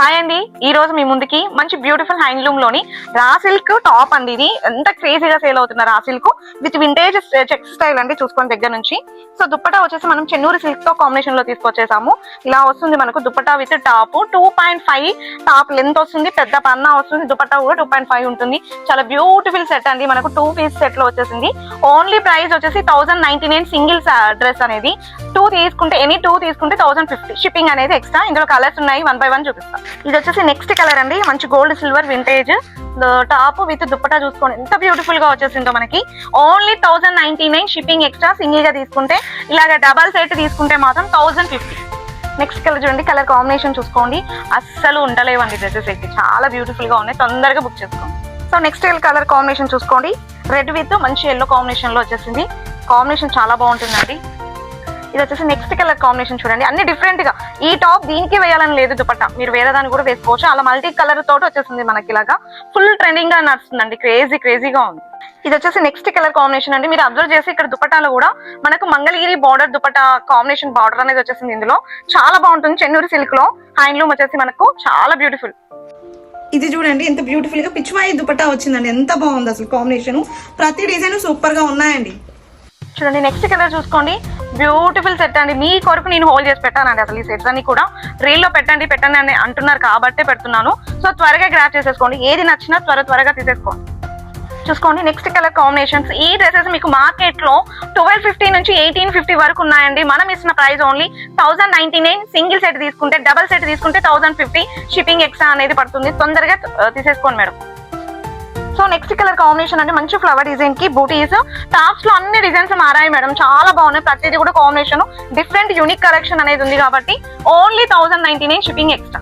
Hi అండి, ఈ రోజు మీ ముందుకి మంచి బ్యూటిఫుల్ హ్యాండ్లూమ్ లోని రా సిల్క్ టాప్ అండి. ఇది ఎంత క్రేజీగా సేల్ అవుతున్న raw silk with vintage check style అండి. చూసుకొని దగ్గర నుంచి. సో దుప్పటా వచ్చేసి మనం చెన్నూరు సిల్క్ తో కాంబినేషన్ లో తీసుకొచ్చేసాము. ఇలా వస్తుంది మనకు dupatta with top 2.5 top length వస్తుంది, పెద్ద పన్నా వస్తుంది. దుప్పటా కూడా 2.5 ఉంటుంది. చాలా బ్యూటిఫుల్ సెట్ అండి. మనకు 2 పీస్ సెట్ లో వచ్చేసింది. ఓన్లీ ప్రైస్ వచ్చేసి 1099 సింగిల్ డ్రెస్ అనేది. 2 తీసుకుంటే 2 తీసుకుంటే 1050 షిప్పింగ్ అనేది ఎక్స్ట్రా. ఇందులో కలర్స్ ఉన్నాయి, 1 by 1 చూపిస్తాం. ఇది వచ్చేసి నెక్స్ట్ కలర్ అండి. మంచి gold silver vintage top with dupatta చూసుకోండి ఎంత బ్యూటిఫుల్ గా వచ్చేసిందో మనకి. Only 1099 shipping extra. సింగిల్ గా తీసుకుంటే, ఇలాగ డబల్ సెట్ తీసుకుంటే మాత్రం 1050. నెక్స్ట్ కలర్ చూడండి, కలర్ కాంబినేషన్ చూసుకోండి. అస్సలు ఉండలేవండి డ్రెస్సెస్ అయితే, చాలా బ్యూటిఫుల్ గా ఉన్నాయి. తొందరగా బుక్ చేసుకోండి. సో నెక్స్ట్ కలర్ కాంబినేషన్ చూసుకోండి. రెడ్ విత్ మంచి ఎల్లో కాంబినేషన్ లో వచ్చేసింది. కాంబినేషన్ చాలా బాగుంటుందండి. ఇది వచ్చేసి నెక్స్ట్ కలర్ కాంబినేషన్ చూడండి. అన్ని డిఫరెంట్ గా, ఈ టాప్ దీనికి వేయాలని లేదు దుపట్టా, మీరు వేరే దాన్ని కూడా వేసుకోవచ్చు. అలా మల్టీ కలర్ తోటి వచ్చేసింది మనకి. ఇలాగా ఫుల్ ట్రెండింగ్ గా నడుస్తుందండి, క్రేజీగా ఉంది. ఇది వచ్చేసి నెక్స్ట్ కలర్ కాంబినేషన్ అండి. మీరు అబ్జర్వ్ చేసి ఇక్కడ దుపట్టాలో కూడా మనకు Mangalagiri border dupatta combination border అనేది వచ్చేసింది. ఇందులో చాలా బాగుంటుంది. చెన్నూరు సిల్క్ లో హ్యాండ్లూమ్ వచ్చేసి మనకు చాలా బ్యూటిఫుల్. ఇది చూడండి ఎంత బ్యూటిఫుల్ గా పిచ్చివాయి దుపట్టా వచ్చిందండి. ఎంత బాగుంది అసలు కాంబినేషన్. ప్రతి డిజైన్ సూపర్ గా ఉన్నాయండి. చూడండి నెక్స్ట్ కలర్ చూసుకోండి. బ్యూటిఫుల్ సెట్ అండి. మీ కొరకు నేను హోల్డ్ చేసి పెట్టానండి. అసలు ఈ సెట్స్ అన్ని కూడా రీల్ లో పెట్టండి అని అంటున్నారు కాబట్టే పెడుతున్నాను. సో త్వరగా గ్రాప్ చేసేసుకోండి. ఏది నచ్చినా త్వరగా తీసేసుకోండి. చూసుకోండి నెక్స్ట్ కలర్ కాంబినేషన్స్. ఈ డ్రెస్సెస్ మీకు మార్కెట్ లో 1250 నుంచి 1850 వరకు ఉన్నాయండి. మనం ఇస్తున్న ప్రైస్ ఓన్లీ 1099. సింగిల్ సెట్ తీసుకుంటే, డబల్ సెట్ తీసుకుంటే 1050 షిప్పింగ్ ఎక్స్ట్రా అనేది పడుతుంది. తొందరగా తీసేసుకోండి madam. So next colour combination అంటే మంచి ఫ్లవర్ డిజైన్ కి బూటీస్. టాప్స్ లో అన్ని డిజైన్స్ మారాయి మేడం, చాలా బాగున్నాయి. ప్రతిదీ కూడా కాంబినేషన్ డిఫరెంట్ యూనిక్ కలెక్షన్ అనేది ఉంది కాబట్టి ఓన్లీ 1099 షిప్పింగ్ ఎక్స్ట్రా.